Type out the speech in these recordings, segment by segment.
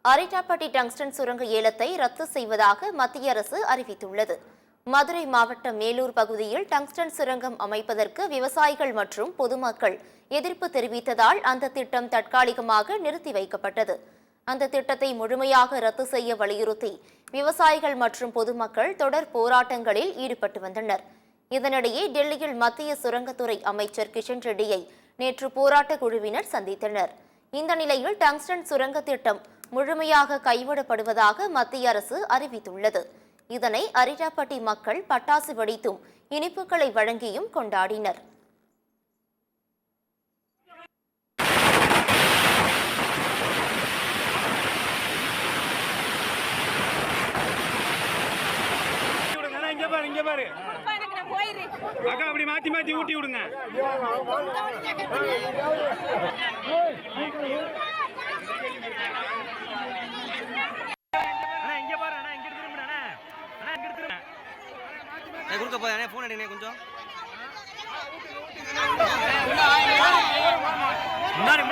Arittapatti tungsten சுரங்க ஏலத்தை ரத்து செய்வதாக மத்திய அரசு அறிவித்துள்ளது. மதுரை மாவட்டம் மேலூர் பகுதியில் டங்ஸ்டன் சுரங்கம் அமைப்பதற்கு விவசாயிகள் மற்றும் பொதுமக்கள் எதிர்ப்பு தெரிவித்ததால் அந்த திட்டம் தற்காலிகமாக நிறுத்தி வைக்கப்பட்டது. அந்த திட்டத்தை முழுமையாக ரத்து செய்ய வலியுறுத்தி விவசாயிகள் மற்றும் பொதுமக்கள் தொடர் போராட்டங்களில் ஈடுபட்டு வந்தனர். இதனிடையே டெல்லியில் மத்திய சுரங்கத்துறை அமைச்சர் கிஷன் ரெட்டியை நேற்று போராட்ட குழுவினர் சந்தித்தனர். இந்த நிலையில் டங்ஸ்டன் சுரங்க திட்டம் முழுமையாக கைவிடப்படுவதாக மத்திய அரசு அறிவித்துள்ளது. இதனை அரிட்டாப்பட்டி மக்கள் பட்டாசு வெடித்தும் இனிப்புகளை வழங்கியும் கொண்டாடினர். அக்கா அப்படி மாத்தி மாத்தி ஊட்டி விடுங்க. கொடுக்க போதே போன் எடுங்க கொஞ்சம் முன்னாடி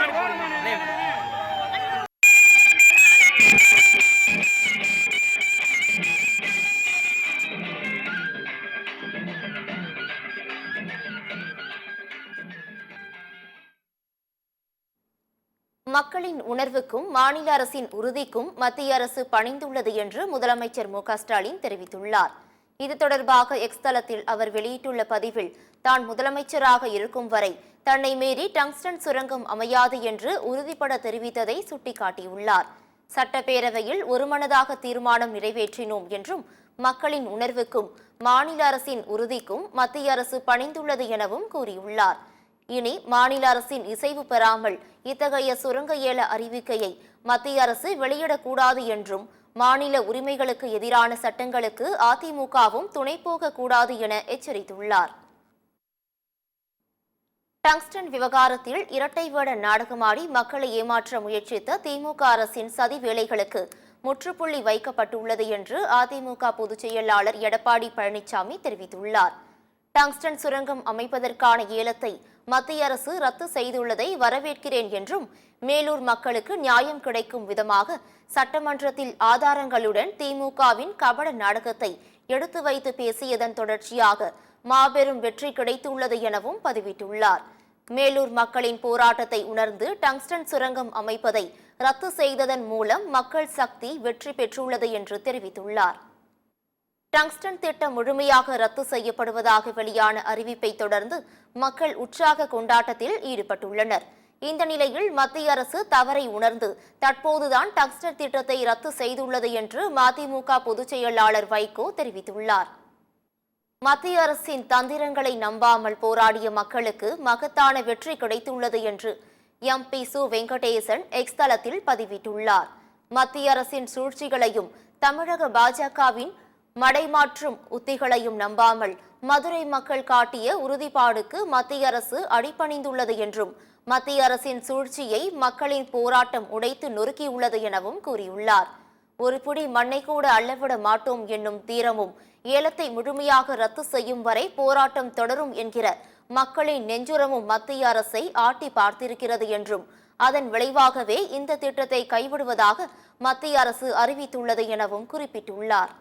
மக்களின் உணர்வுக்கும் மாநில அரசின் உறுதிக்கும் மத்திய அரசு பணிந்துள்ளது என்று முதலமைச்சர் மு.க.ஸ்டாலின் தெரிவித்துள்ளார். இது தொடர்பாக எக்ஸ் தளத்தில் அவர் வெளியிட்டுள்ள பதிவில், தான் முதலமைச்சராக இருக்கும் வரை தன்னை மீறி டங்ஸ்டன் சுரங்கம் அமையாது என்று உறுதிபட தெரிவித்ததை சுட்டிக்காட்டியுள்ளார். சட்டப்பேரவையில் ஒருமனதாக தீர்மானம் நிறைவேற்றினோம் என்றும் மக்களின் உணர்வுக்கும் மாநில அரசின் உறுதிக்கும் மத்திய அரசு பணிந்துள்ளது எனவும் கூறியுள்ளார். இனி மாநில அரசின் இசைவு பெறாமல் இத்தகைய சுரங்க ஏல அறிவிக்கையை மத்திய அரசு வெளியிடக்கூடாது என்றும் மாநில உரிமைகளுக்கு எதிரான சட்டங்களுக்கு அதிமுகவும் துணை போகக்கூடாது என எச்சரித்துள்ளார். டங்ஸ்டன் விவகாரத்தில் இரட்டை வேட நாடகமாடி மக்களை ஏமாற்ற முயற்சித்த திமுக அரசின் சதி வேலைகளுக்கு முற்றுப்புள்ளி வைக்கப்பட்டுள்ளது என்று அதிமுக பொதுச் செயலாளர் எடப்பாடி பழனிசாமி தெரிவித்துள்ளார். டங்ஸ்டன் சுரங்கம் அமைப்பதற்கான ஏலத்தை மத்திய அரசு ரத்து செய்துள்ளதை வரவேற்கிறேன் என்றும், மேலூர் மக்களுக்கு நியாயம் கிடைக்கும் விதமாக சட்டமன்றத்தில் ஆதாரங்களுடன் திமுகவின் கபட நாடகத்தை எடுத்து வைத்து பேசியதன் தொடர்ச்சியாக மாபெரும் வெற்றி கிடைத்துள்ளது எனவும் பதிவிட்டுள்ளார். மேலூர் மக்களின் போராட்டத்தை உணர்ந்து டங்ஸ்டன் சுரங்கம் அமைப்பதை ரத்து செய்ததன் மூலம் மக்கள் சக்தி வெற்றி பெற்றுள்ளது என்று தெரிவித்துள்ளார். டங்ஸ்டன் திட்டம் முழுமையாக ரத்து செய்யப்படுவதாக வெளியான அறிவிப்பை தொடர்ந்து மக்கள் உற்சாக கொண்டாட்டத்தில் ஈடுபட்டுள்ளனர். இந்த நிலையில் மத்திய அரசு தவறை உணர்ந்து தற்போதுதான் டங்ஸ்டன் திட்டத்தை ரத்து செய்துள்ளது என்று மதிமுக பொதுச் செயலாளர் வைகோ தெரிவித்துள்ளார். மத்திய அரசின் தந்திரங்களை நம்பாமல் போராடிய மக்களுக்கு மகத்தான வெற்றி கிடைத்துள்ளது என்று எம்பி சு வெங்கடேசன் எக்ஸ் தளத்தில் பதிவிட்டுள்ளார். மத்திய அரசின் சூழ்ச்சிகளையும் தமிழக பாஜகவின் மடைமாற்றும் உத்திகளையும் நம்பாமல் மதுரை மக்கள் காட்டிய உறுதிப்பாடுக்கு மத்திய அரசு அடிபணிந்துள்ளது என்றும், மத்திய அரசின் சூழ்ச்சியை மக்களின் போராட்டம் உடைத்து நொறுக்கியுள்ளது எனவும் கூறியுள்ளார். ஒரு பிடி மண்ணை கூட அள்ளவிட மாட்டோம் என்னும் தீரமும் ஏலத்தை முழுமையாக ரத்து செய்யும் வரை போராட்டம் தொடரும் என்கிற மக்களின் நெஞ்சுரமும் மத்திய அரசை ஆட்டி பார்த்திருக்கிறது என்றும், அதன் விளைவாகவே இந்த திட்டத்தை கைவிடுவதாக மத்திய அரசு அறிவித்துள்ளது எனவும் குறிப்பிட்டுள்ளார்.